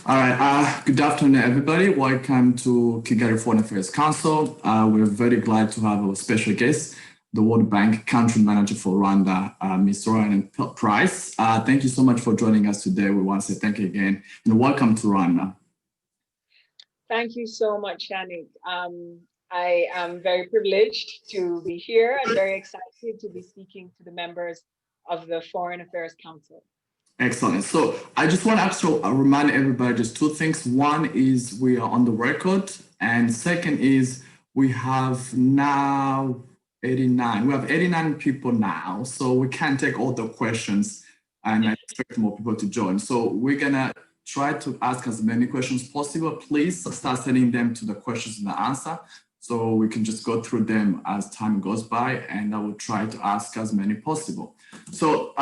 All right. Good afternoon, everybody. Welcome to Kigali Foreign Affairs Council. We're very glad to have a special guest, the World Bank Country Manager for Rwanda, Ms. Rolande Pryce. Thank you so much for joining us today. We want to say thank you again and welcome to Rwanda. Thank you so much, Yannick. I am very privileged to be here and very excited to be speaking to the members of the Foreign Affairs Council. Excellent. So I just want to actually remind everybody just two things. One is we are on the record, and second is we have now 89. We have 89 people now, so we can't take all the questions, and I expect more people to join. So we're gonna try to ask as many questions as possible. Please start sending them to the questions and the answer, so we can just go through them as time goes by, and I will try to ask as many possible. So.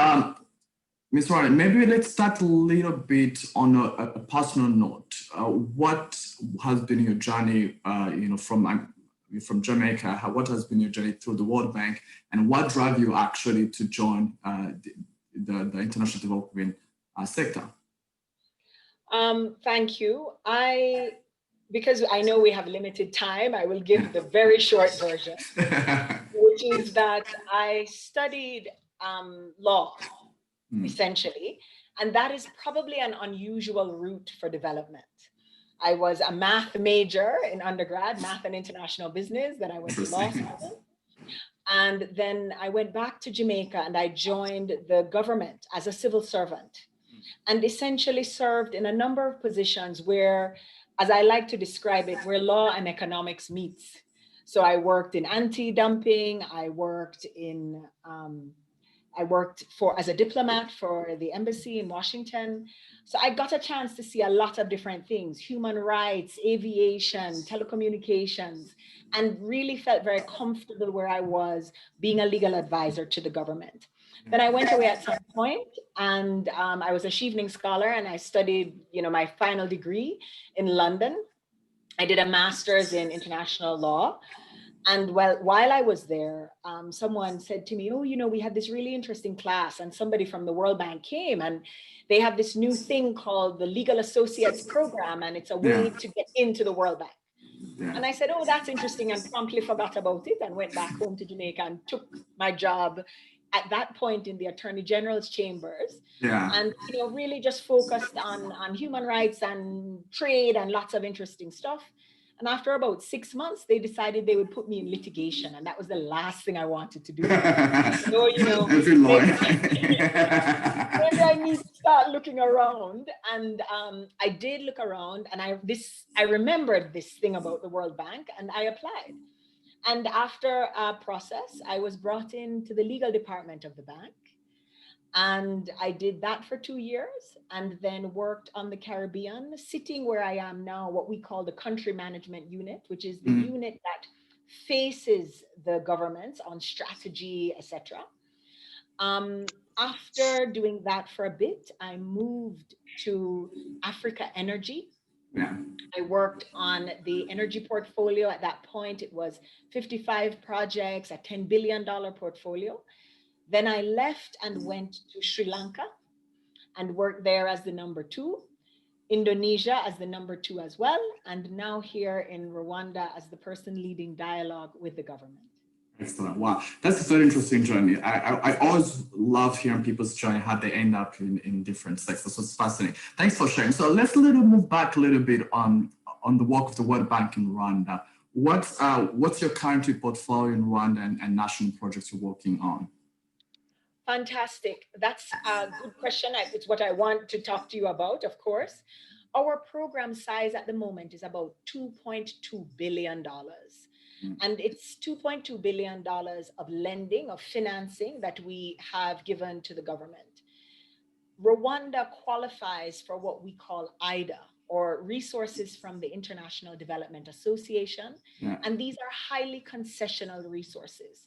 Ms. Rolande, maybe let's start a little bit on a personal note. What has been your journey, from Jamaica? What has been your journey through the World Bank, and what drive you actually to join the international development sector? Thank you. Because I know we have limited time, I will give the very short version, which is that I studied law. Essentially, and that is probably an unusual route for development. I was a math major in undergrad, math and international business, then I went to law school. And then I went back to Jamaica and I joined the government as a civil servant and essentially served in a number of positions where, as I like to describe it, where law and economics meets. So I worked in anti-dumping, I worked as a diplomat for the embassy in Washington. So I got a chance to see a lot of different things, human rights, aviation, telecommunications, and really felt very comfortable where I was being a legal advisor to the government. Then I went away at some point and I was a Chevening scholar and I studied, my final degree in London. I did a master's in international law. And while I was there, someone said to me, we had this really interesting class and somebody from the World Bank came and they have this new thing called the Legal Associates Program and it's a way to get into the World Bank. Yeah. And I said, that's interesting, and promptly forgot about it and went back home to Jamaica and took my job at that point in the Attorney General's chambers. Yeah. And really just focused on human rights and trade and lots of interesting stuff. And after about 6 months, they decided they would put me in litigation. And that was the last thing I wanted to do. So, maybe I need to start looking around. And I did look around and I remembered this thing about the World Bank and I applied. And after a process, I was brought into the legal department of the bank. And I did that for 2 years and then worked on the Caribbean, sitting where I am now, what we call the country management unit, which is the unit that faces the governments on strategy, etc. After doing that for a bit, I moved to Africa Energy. Yeah. I worked on the energy portfolio. At that point, it was 55 projects, a $10 billion portfolio. Then I left and went to Sri Lanka and worked there as the number 2, Indonesia as the number 2 as well, and now here in Rwanda as the person leading dialogue with the government. Excellent. Wow, that's a very interesting journey. I always love hearing people's journey, how they end up in different sectors. So it's fascinating. Thanks for sharing. So let's move back a little bit on the work of the World Bank in Rwanda. What's your current portfolio in Rwanda and national projects you're working on? Fantastic. That's a good question. It's what I want to talk to you about, of course. Our program size at the moment is about $2.2 billion. And it's $2.2 billion of lending, of financing that we have given to the government. Rwanda qualifies for what we call IDA, or Resources from the International Development Association. Yeah. And these are highly concessional resources.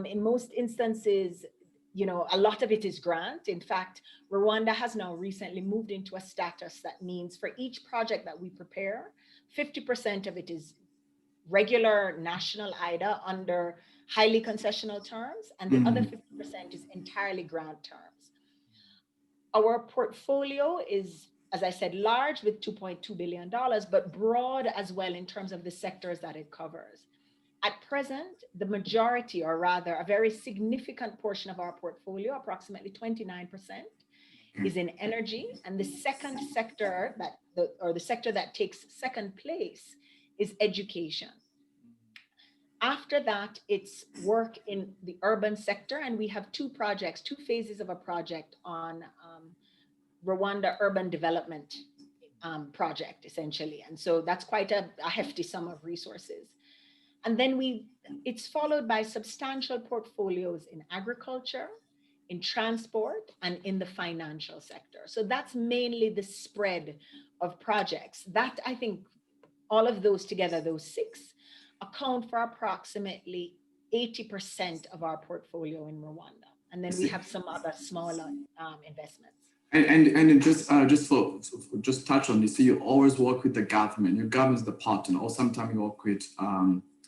In most instances, a lot of it is grant. In fact, Rwanda has now recently moved into a status that means for each project that we prepare, 50% of it is regular national IDA under highly concessional terms, and the other 50% is entirely grant terms. Our portfolio is as I said, large with $2.2 billion, but broad as well in terms of the sectors that it covers. At present, the majority, or rather a very significant portion of our portfolio, approximately 29%, is in energy. And the second sector the sector that takes second place is education. After that, it's work in the urban sector. And we have two phases of a project on Rwanda urban development project, essentially. And so that's quite a hefty sum of resources. And then it's followed by substantial portfolios in agriculture, in transport, and in the financial sector. So that's mainly the spread of projects. That, I think, all of those together, those six, account for approximately 80% of our portfolio in Rwanda. And then we have some other smaller investments. And just touch on this. So you always work with the government. Your government is the partner, or sometimes you work with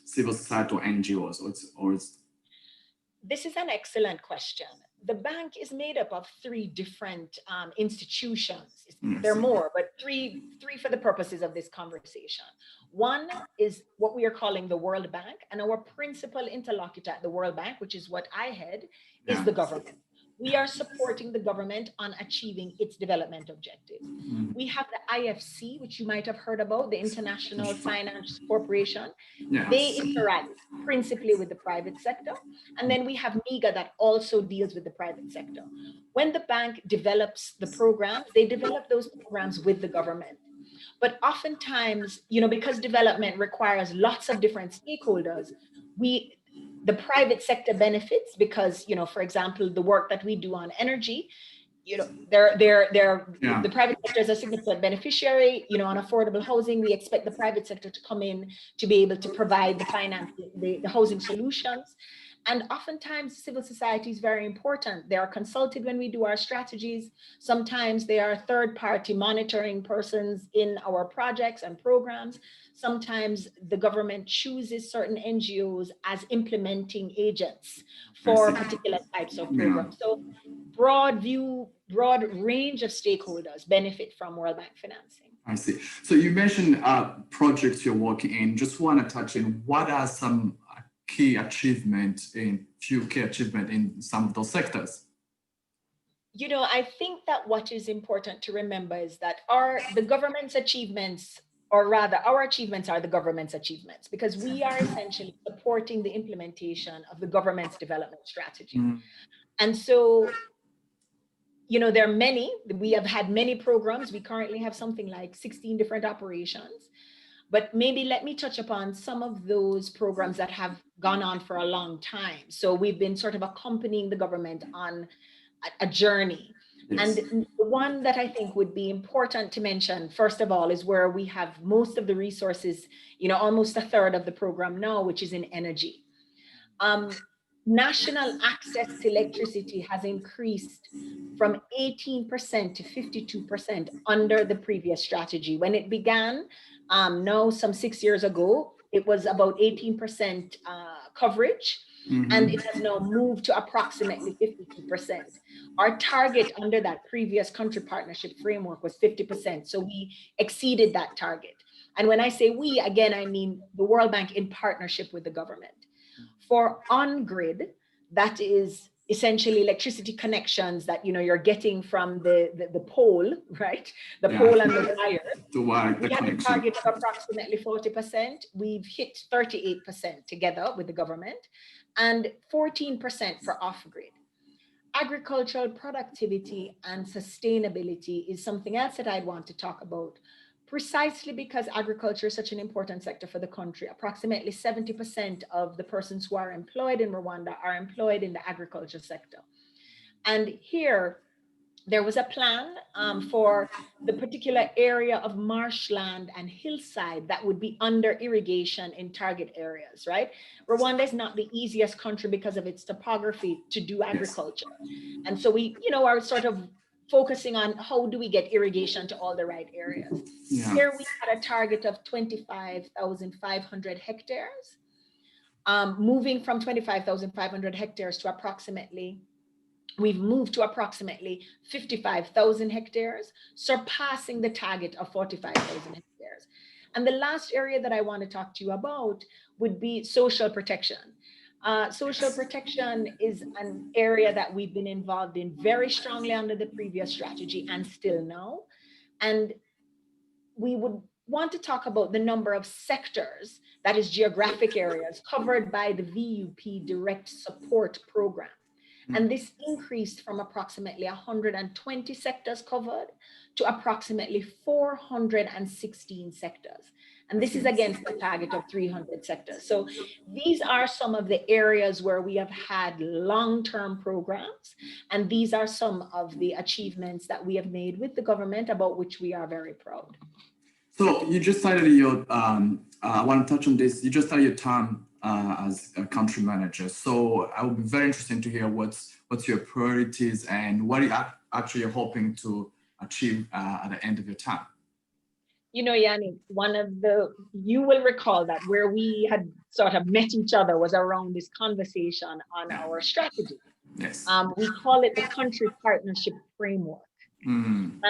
civil society or NGOs, or it's. This is an excellent question. The bank is made up of three different institutions. There are more, but three for the purposes of this conversation. One is what we are calling the World Bank, and our principal interlocutor at the World Bank, which is what I head, is the government. We are supporting the government on achieving its development objectives. We have the IFC, which you might have heard about, the International Finance Corporation. Yes. They interact principally with the private sector. And then we have MIGA that also deals with the private sector. When the bank develops the programs, they develop those programs with the government. But oftentimes, because development requires lots of different stakeholders, the private sector benefits because, for example, the work that we do on energy, the private sector is a significant beneficiary, on affordable housing. We expect the private sector to come in to be able to provide the finance, the housing solutions. And oftentimes civil society is very important. They are consulted when we do our strategies. Sometimes they are third-party monitoring persons in our projects and programs. Sometimes the government chooses certain NGOs as implementing agents for particular types of programs. So broad range of stakeholders benefit from World Bank financing. I see. So you mentioned projects you're working in. Just want to touch on what are some key achievements in some of those sectors? I think that what is important to remember is that the government's achievements, or rather our achievements are the government's achievements, because we are essentially supporting the implementation of the government's development strategy. And so, there are many, we have had many programs. We currently have something like 16 different operations. But maybe let me touch upon some of those programs that have gone on for a long time. So we've been sort of accompanying the government on a journey. Yes. And the one that I think would be important to mention, first of all, is where we have most of the resources, almost a third of the program now, which is in energy. National access to electricity has increased from 18% to 52% under the previous strategy. When it began, now some 6 years ago, it was about 18% coverage, and it has now moved to approximately 52%. Our target under that previous country partnership framework was 50%, so we exceeded that target. And when I say we, again, I mean the World Bank in partnership with the government. For on-grid, that is essentially electricity connections that you're getting from the pole, right? The pole and the wire. We have a target of approximately 40%. We've hit 38% together with the government, and 14% for off-grid. Agricultural productivity and sustainability is something else that I'd want to talk about, precisely because agriculture is such an important sector for the country. Approximately 70% of the persons who are employed in Rwanda are employed in the agriculture sector. And here, there was a plan for the particular area of marshland and hillside that would be under irrigation in target areas, right? Rwanda is not the easiest country because of its topography to do agriculture. And so we, are sort of focusing on how do we get irrigation to all the right areas. Yeah. Here we had a target of 25,500 hectares, moving from 25,500 hectares to approximately We've moved to approximately 55,000 hectares, surpassing the target of 45,000 hectares. And the last area that I want to talk to you about would be social protection. Social protection is an area that we've been involved in very strongly under the previous strategy and still now. And we would want to talk about the number of sectors, that is geographic areas, covered by the VUP Direct Support Program. And this increased from approximately 120 sectors covered to approximately 416 sectors. And this is against the target of 300 sectors. So these are some of the areas where we have had long-term programs. And these are some of the achievements that we have made with the government, about which we are very proud. So you just started your, I want to touch on this, you just started your term as a country manager. So I would be very interested to hear what's your priorities and what you actually are hoping to achieve at the end of your term. You know, Yannick, you will recall that where we had sort of met each other was around this conversation on our strategy. Yes. We call it the country partnership framework. Mm.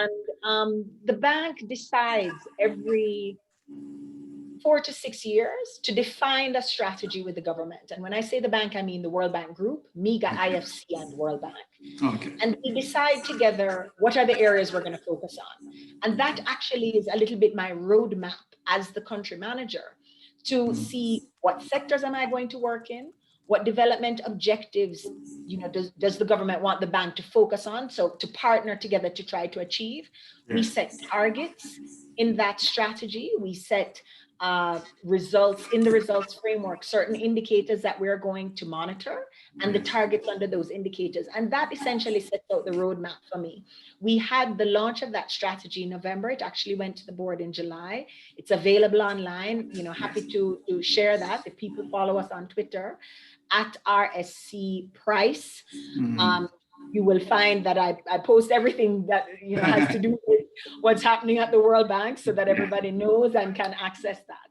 And the bank decides every 4 to 6 years to define a strategy with the government. And when I say the bank, I mean the World Bank Group, MEGA, IFC, and World Bank. Okay. And we decide together what are the areas we're going to focus on. And that actually is a little bit my roadmap as the country manager to see what sectors am I going to work in, what development objectives, does the government want the bank to focus on? So to partner together to try to achieve. Yes. We set targets in that strategy. We set results in the results framework, certain indicators that we're going to monitor and the targets under those indicators. And that essentially sets out the roadmap for me. We had the launch of that strategy in November. It actually went to the board in July. It's available online, happy to share that if people follow us on Twitter at RSC Pryce. You will find that I post everything that has to do with what's happening at the World Bank so that everybody knows and can access that.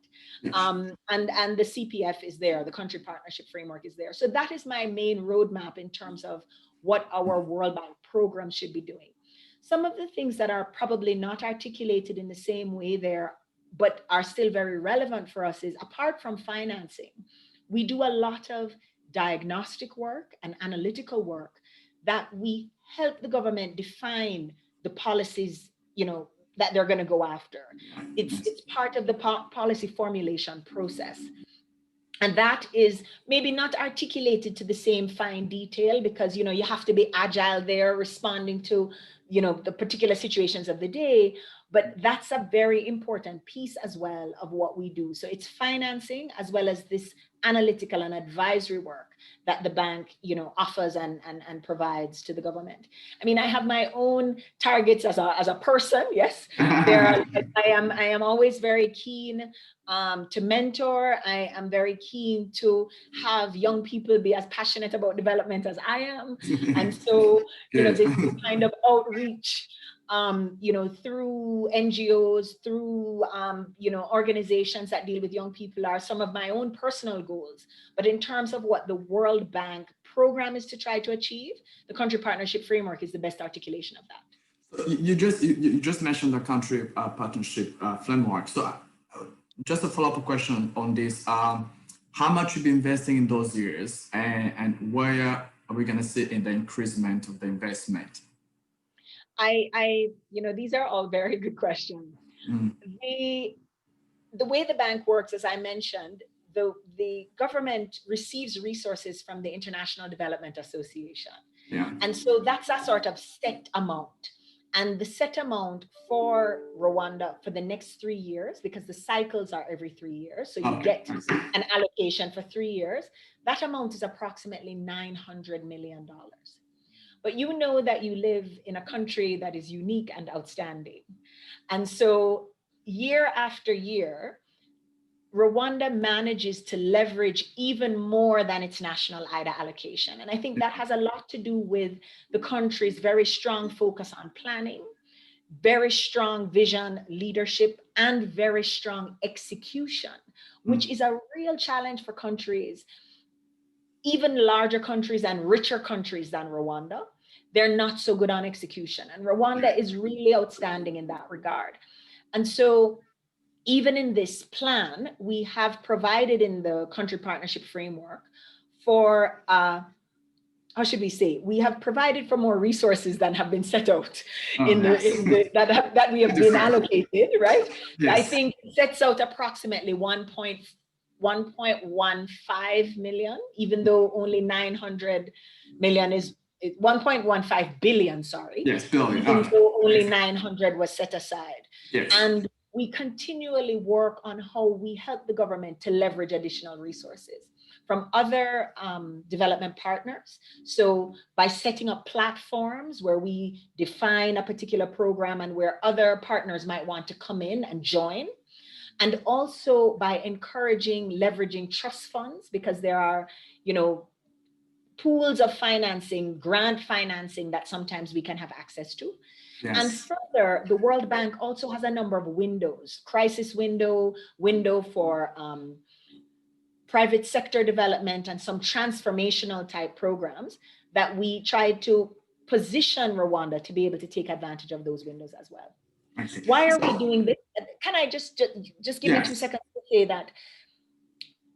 And the CPF is there, the country partnership framework is there. So that is my main roadmap in terms of what our World Bank program should be doing. Some of the things that are probably not articulated in the same way there, but are still very relevant for us is, apart from financing, we do a lot of diagnostic work and analytical work that we help the government define the policies, that they're going to go after. It's part of the policy formulation process. And that is maybe not articulated to the same fine detail because, you have to be agile there, responding to, the particular situations of the day. But that's a very important piece as well of what we do. So it's financing as well as this analytical and advisory work that the bank, offers and provides to the government. I mean, I have my own targets as a person. Yes, I am always very keen to mentor. I am very keen to have young people be as passionate about development as I am. And so, this kind of outreach, through NGOs, through, organizations that deal with young people are some of my own personal goals. But in terms of what the World Bank program is to try to achieve, the country partnership framework is the best articulation of that. So you just mentioned the country partnership framework. So just a follow-up question on this. How much you've been investing in those years and where are we going to see in the increasement of the investment? These are all very good questions. The way the bank works, as I mentioned, the government receives resources from the International Development Association. Yeah. And so that's a sort of set amount. And the set amount for Rwanda for the next 3 years, because the cycles are every 3 years, so you get an allocation for 3 years, that amount is approximately $900 million. But you know that you live in a country that is unique and outstanding. And so year after year, Rwanda manages to leverage even more than its national IDA allocation. And I think that has a lot to do with the country's very strong focus on planning, very strong vision, leadership, and very strong execution, which is a real challenge for countries, even larger countries and richer countries than Rwanda, they're not so good on execution. And Rwanda is really outstanding in that regard. And so even in this plan, we have provided in the country partnership framework for, how should we say, we have provided for more resources than have been set out that we have been allocated, right? Yes. I think it sets out approximately 1.15 million, even though only 900 million is 1.15 billion, sorry. Yes, billion. Even though only 900 was set aside. Yes. And we continually work on how we help the government to leverage additional resources from other development partners. So by setting up platforms where we define a particular program and where other partners might want to come in and join, and also by encouraging leveraging trust funds, because there are, pools of financing, grant financing that sometimes we can have access to. Yes. And further, the World Bank also has a number of windows, crisis window for private sector development, and some transformational type programs that we try to position Rwanda to be able to take advantage of those windows as well. Why are we doing this? Can I just give me 2 seconds to say that?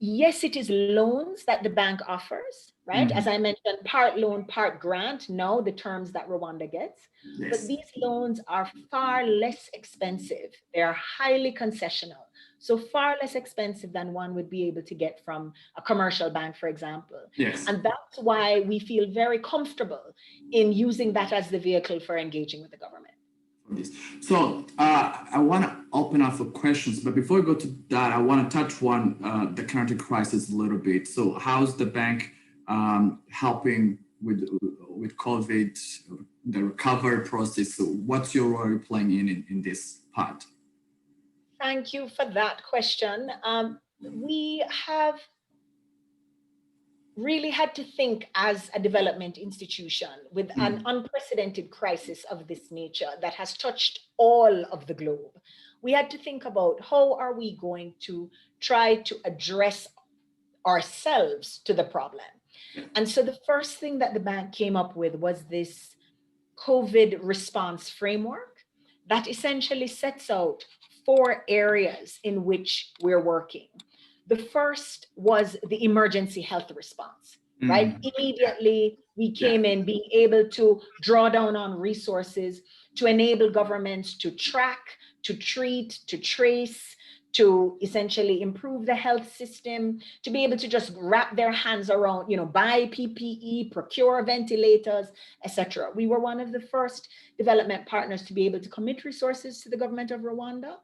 Yes, it is loans that the bank offers, right? Mm-hmm. As I mentioned, part loan, part grant, now the terms that Rwanda gets. Yes. But these loans are far less expensive. They are highly concessional. So far less expensive than one would be able to get from a commercial bank, for example. Yes. And that's why we feel very comfortable in using that as the vehicle for engaging with the government. So I want to open up for questions, but before we go to that, I want to touch on the current crisis a little bit. So how's the bank helping with COVID, the recovery process? So what's your role playing in this part? Thank you for that question. We have really had to think as a development institution with an unprecedented crisis of this nature that has touched all of the globe. We had to think about how are we going to try to address ourselves to the problem. And so the first thing that the bank came up with was this COVID response framework that essentially sets out 4 areas in which we're working. The first was the emergency health response, right? Immediately, we came in being able to draw down on resources to enable governments to track, to treat, to trace, to essentially improve the health system, to be able to just wrap their hands around, buy PPE, procure ventilators, etc. We were one of the first development partners to be able to commit resources to the government of Rwanda.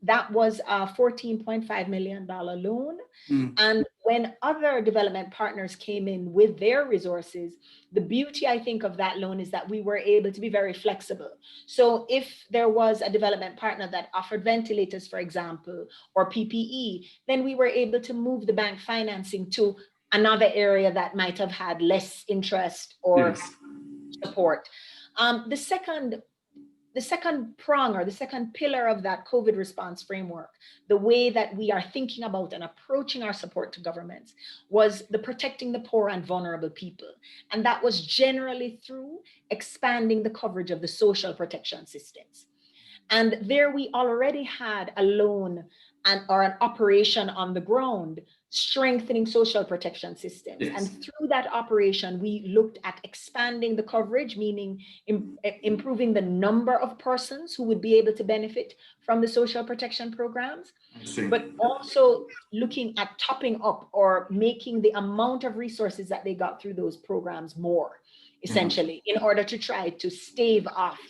That was a $14.5 million loan. And when other development partners came in with their resources, the beauty, I think, of that loan is that we were able to be very flexible. So if there was a development partner that offered ventilators, for example, or PPE, then we were able to move the bank financing to another area that might have had less interest or support. The second prong, or the second pillar of that COVID response framework, the way that we are thinking about and approaching our support to governments, was the protecting the poor and vulnerable people. And that was generally through expanding the coverage of the social protection systems. And there we already had a loan or an operation on the ground strengthening social protection systems. Yes. And through that operation, we looked at expanding the coverage, meaning improving the number of persons who would be able to benefit from the social protection programs, but also looking at topping up or making the amount of resources that they got through those programs more, essentially, in order to try to stave off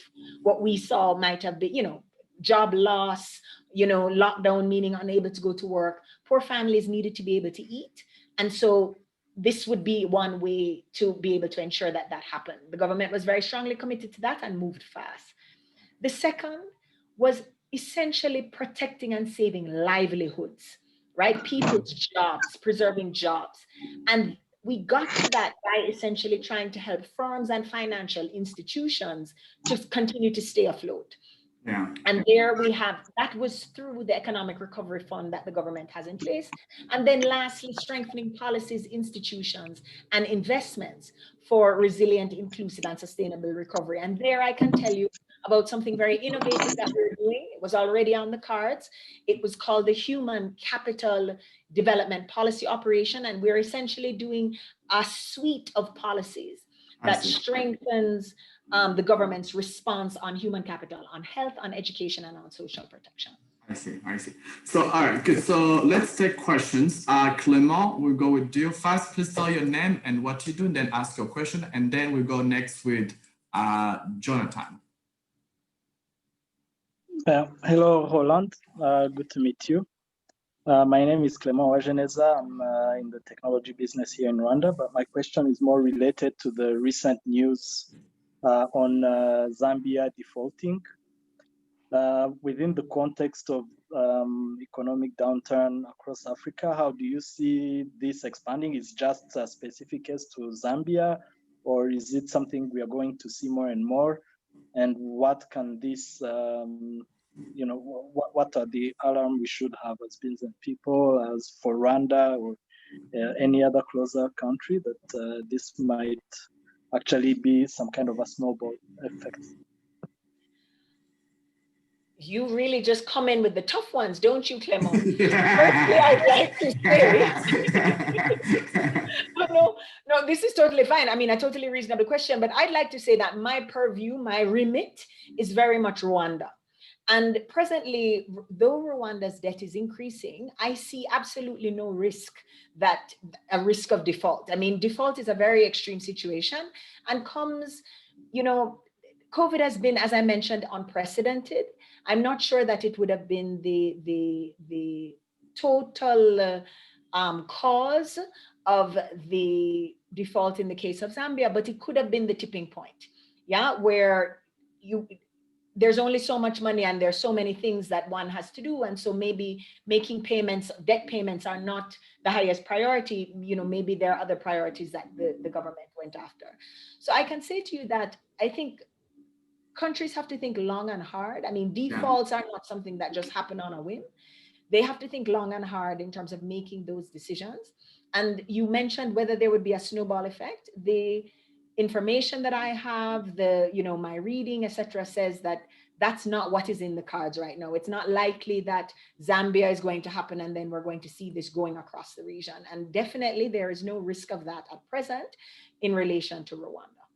what we saw might have been, job loss, lockdown, meaning unable to go to work. Poor families needed to be able to eat. And so this would be one way to be able to ensure that that happened. The government was very strongly committed to that and moved fast. The second was essentially protecting and saving livelihoods, right? People's jobs, preserving jobs. And we got to that by essentially trying to help firms and financial institutions to continue to stay afloat. Yeah. And there we have, that was through the Economic Recovery Fund that the government has in place. And then lastly, strengthening policies, institutions, and investments for resilient, inclusive, and sustainable recovery. And there I can tell you about something very innovative that we're doing. It was already on the cards. It was called the Human Capital Development Policy Operation. And we're essentially doing a suite of policies that strengthens the government's response on human capital, on health, on education, and on social protection. I see, I see. So, all right, good. So let's take questions. Clement, we'll go with you first. Please tell your name and what you do, and then ask your question. And then we'll go next with Jonathan. Hello, Roland. Good to meet you. My name is Clement Wageneza. I'm in the technology business here in Rwanda, but my question is more related to the recent news on Zambia defaulting. Within the context of economic downturn across Africa, how do you see this expanding? Is just a specific case to Zambia, or is it something we are going to see more and more? And what can this, what are the alarm we should have as business people, as for Rwanda or any other closer country, that this might actually be some kind of a snowball effect? You really just come in with the tough ones, don't you, Clement? Firstly, I'd like to say, no, this is totally fine. I mean, a totally reasonable question, but I'd like to say that my purview, my remit is very much Rwanda. And presently, though Rwanda's debt is increasing, I see absolutely no risk a risk of default. I mean, default is a very extreme situation and comes, COVID has been, as I mentioned, unprecedented. I'm not sure that it would have been the total cause of the default in the case of Zambia, but it could have been the tipping point, where there's only so much money and there's so many things that one has to do. And so maybe making debt payments are not the highest priority. Maybe there are other priorities that the government went after. So I can say to you that I think countries have to think long and hard. I mean, defaults are not something that just happen on a whim. They have to think long and hard in terms of making those decisions. And you mentioned whether there would be a snowball effect. The information that I have, my reading, etc., says that that's not what is in the cards right now. It's not likely that Zambia is going to happen and then we're going to see this going across the region. And definitely there is no risk of that at present in relation to Rwanda,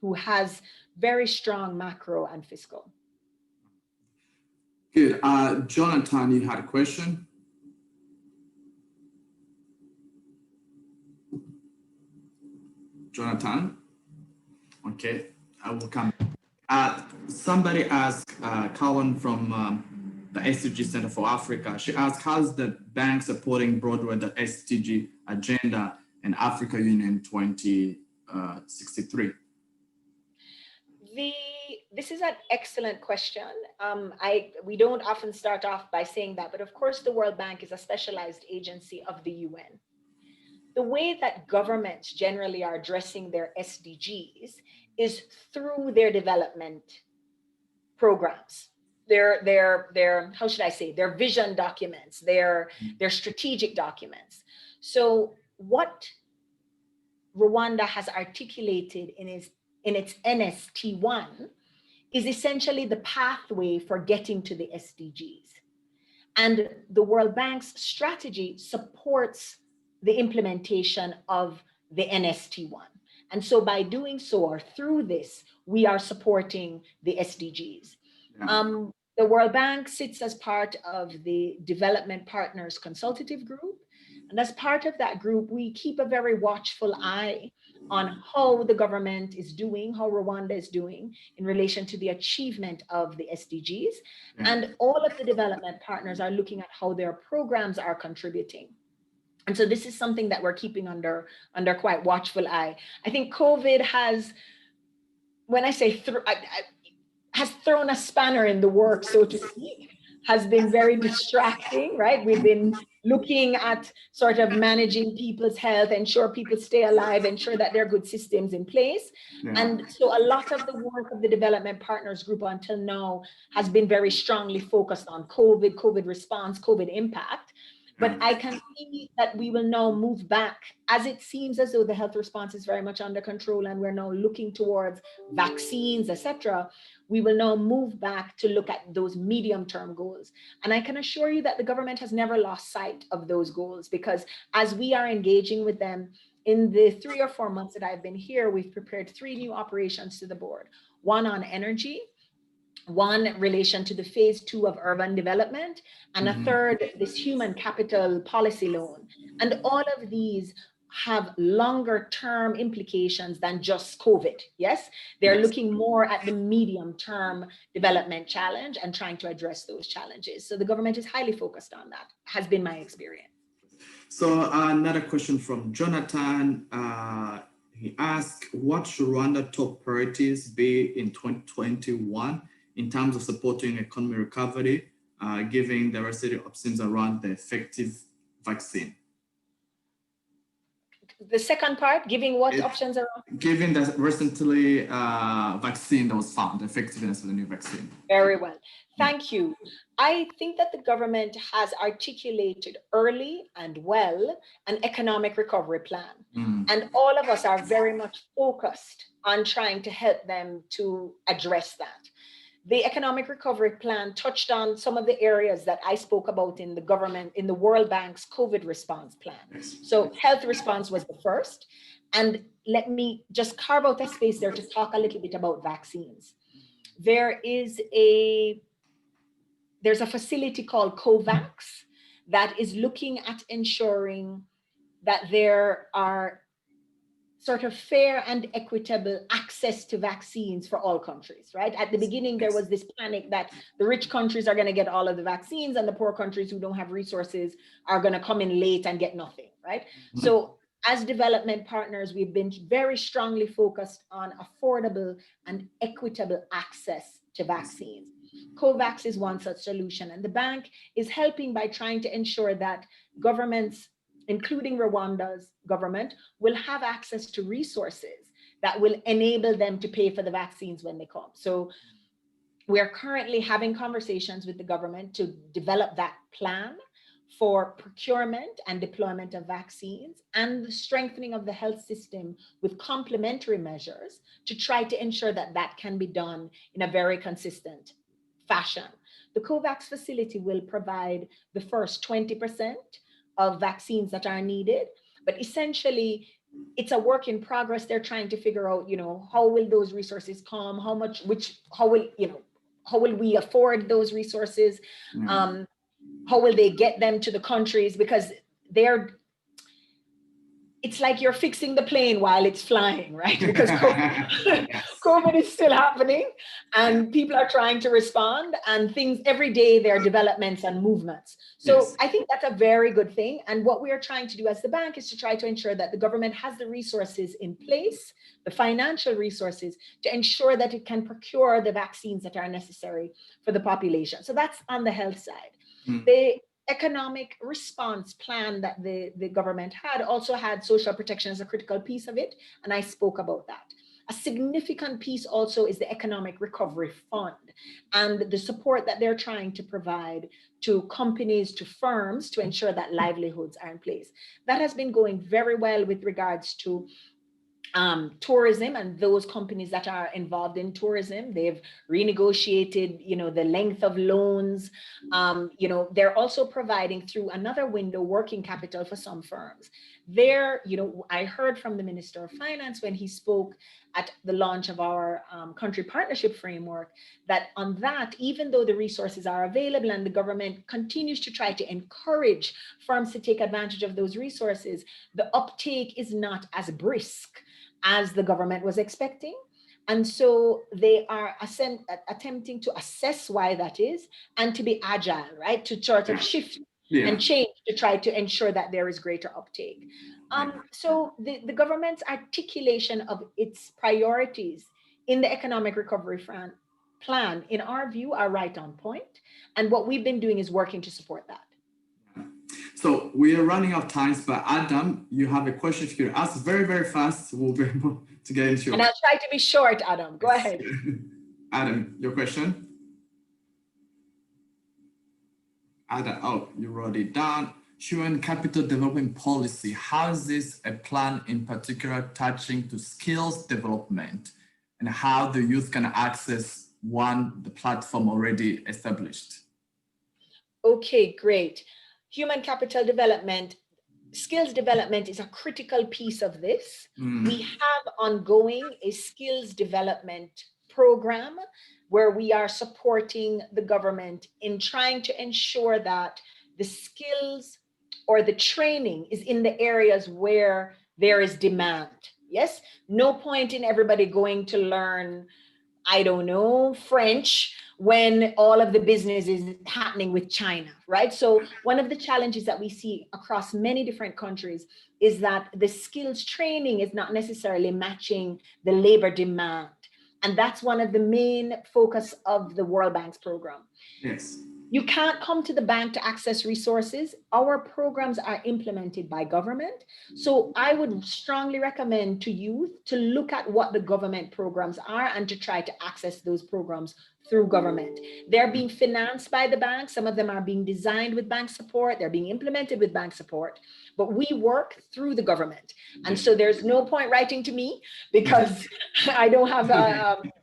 who has very strong macro and fiscal. Good. Jonathan, you had a question? Jonathan? Okay, I will come. Somebody asked, Cowan from the SDG Center for Africa, she asked, how's the bank supporting broadway the SDG Agenda and Africa Union 2063? This is an excellent question. We don't often start off by saying that, but of course the World Bank is a specialized agency of the UN. The way that governments generally are addressing their SDGs is through their development programs, their how should I say, their vision documents, their strategic documents. So what Rwanda has articulated in its NST1 is essentially the pathway for getting to the SDGs. And the World Bank's strategy supports the implementation of the NST1. And so by doing so, or through this, we are supporting the SDGs. Yeah. The World Bank sits as part of the Development Partners Consultative Group. And as part of that group, we keep a very watchful eye on how the government is doing, how Rwanda is doing in relation to the achievement of the SDGs. Yeah. And all of the development partners are looking at how their programs are contributing. And so this is something that we're keeping under quite watchful eye. I think COVID has, when I say has thrown a spanner in the works, so to speak, has been very distracting, right? We've been looking at sort of managing people's health, ensure people stay alive, ensure that there are good systems in place. Yeah. And so a lot of the work of the Development Partners Group until now has been very strongly focused on COVID response, COVID impact. But I can see that we will now move back, as it seems as though the health response is very much under control and we're now looking towards vaccines, etc. We will now move back to look at those medium-term goals. And I can assure you that the government has never lost sight of those goals, because as we are engaging with them in the 3 or 4 months that I've been here, we've prepared 3 new operations to the board, one on energy, one relation to the phase 2 of urban development, and a third, this human capital policy loan. And all of these have longer term implications than just COVID. Yes, they're looking more at the medium term development challenge and trying to address those challenges. So the government is highly focused on that, has been my experience. So another question from Jonathan. He asked, what should Rwanda top priorities be in 2021 in terms of supporting economic recovery, given diversity of options around the effective vaccine? The second part, giving what options are? Given the recently vaccine that was found, the effectiveness of the new vaccine. Very well. Thank you. I think that the government has articulated early and well an economic recovery plan. And all of us are very much focused on trying to help them to address that. The economic recovery plan touched on some of the areas that I spoke about in the government, in the World Bank's COVID response plan. So health response was the first. And let me just carve out a space there to talk a little bit about vaccines. There's a facility called COVAX that is looking at ensuring that there are sort of fair and equitable access to vaccines for all countries, right? At the beginning, there was this panic that the rich countries are going to get all of the vaccines and the poor countries who don't have resources are going to come in late and get nothing, right? So as development partners, we've been very strongly focused on affordable and equitable access to vaccines. COVAX is one such solution, and the bank is helping by trying to ensure that governments, including Rwanda's government, will have access to resources that will enable them to pay for the vaccines when they come. So we're currently having conversations with the government to develop that plan for procurement and deployment of vaccines and the strengthening of the health system with complementary measures to try to ensure that that can be done in a very consistent fashion. The COVAX facility will provide the first 20% of vaccines that are needed, but essentially it's a work in progress. They're trying to figure out, how will those resources come, how will we afford those resources, how will they get them to the countries, because it's like you're fixing the plane while it's flying, right? Because COVID is still happening and people are trying to respond, and things every day, there are developments and movements. So I think that's a very good thing. And what we are trying to do as the bank is to try to ensure that the government has the resources in place, the financial resources, to ensure that it can procure the vaccines that are necessary for the population. So that's on the health side. The economic response plan that the government had also had social protection as a critical piece of it, and I spoke about that. A significant piece also is the economic recovery fund and the support that they're trying to provide to companies, to firms, to ensure that livelihoods are in place. That has been going very well with regards to tourism and those companies that are involved in tourism. They've renegotiated, the length of loans. They're also providing through another window working capital for some firms. I heard from the Minister of Finance when he spoke at the launch of our country partnership framework that on that, even though the resources are available and the government continues to try to encourage firms to take advantage of those resources, the uptake is not as brisk as the government was expecting. And so they are attempting to assess why that is and to be agile, right? To sort of shift and change to try to ensure that there is greater uptake. So the government's articulation of its priorities in the economic recovery plan, in our view, are right on point. And what we've been doing is working to support that. So we are running out of time, but Adam, you have a question if you could ask very, very fast. We'll be able to get into it. And I'll try to be short, Adam. Go ahead. Adam, your question? Adam, oh, you wrote it down. Human capital development policy. How is this a plan in particular touching to skills development and how the youth can access the platform already established? Okay, great. Human capital development, skills development is a critical piece of this. We have ongoing a skills development program where we are supporting the government in trying to ensure that the skills or the training is in the areas where there is demand. Yes, no point in everybody going to learn, I don't know, French when all of the business is happening with China, right? So one of the challenges that we see across many different countries is that the skills training is not necessarily matching the labor demand. And that's one of the main focus of the World Bank's program. Yes. You can't come to the bank to access resources. Our programs are implemented by government. So I would strongly recommend to youth to look at what the government programs are and to try to access those programs through government. They're being financed by the bank. Some of them are being designed with bank support. They're being implemented with bank support, but we work through the government. And so there's no point writing to me because I don't have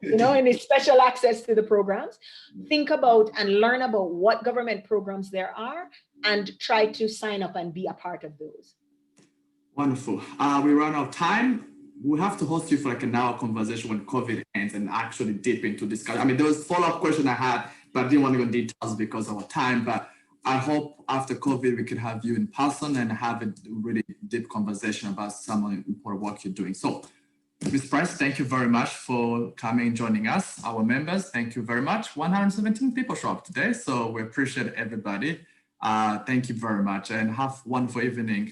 any special access to the programs. Think about and learn about what government programs there are and try to sign up and be a part of those. Wonderful. We run out of time. We'll have to host you for like an hour conversation when COVID ends and actually deep into discussion. I mean, there was follow-up question I had, but I didn't want to go into details because of our time. But I hope after COVID, we could have you in person and have a really deep conversation about some of the important work you're doing. So, Ms. Pryce, thank you very much for coming and joining us. Our members, thank you very much. 117 people show up today, so we appreciate everybody. Thank you very much and have a wonderful evening.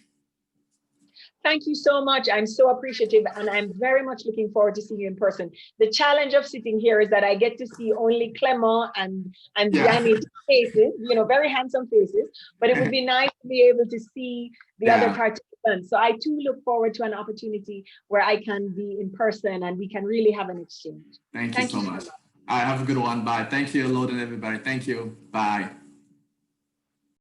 Thank you so much. I'm so appreciative and I'm very much looking forward to seeing you in person. The challenge of sitting here is that I get to see only Clement and Gianni's faces, very handsome faces, but it would be nice to be able to see the other participants. So I too look forward to an opportunity where I can be in person and we can really have an exchange. Thank you so much. Have a good one. Bye. Thank you, Lord, and everybody. Thank you. Bye.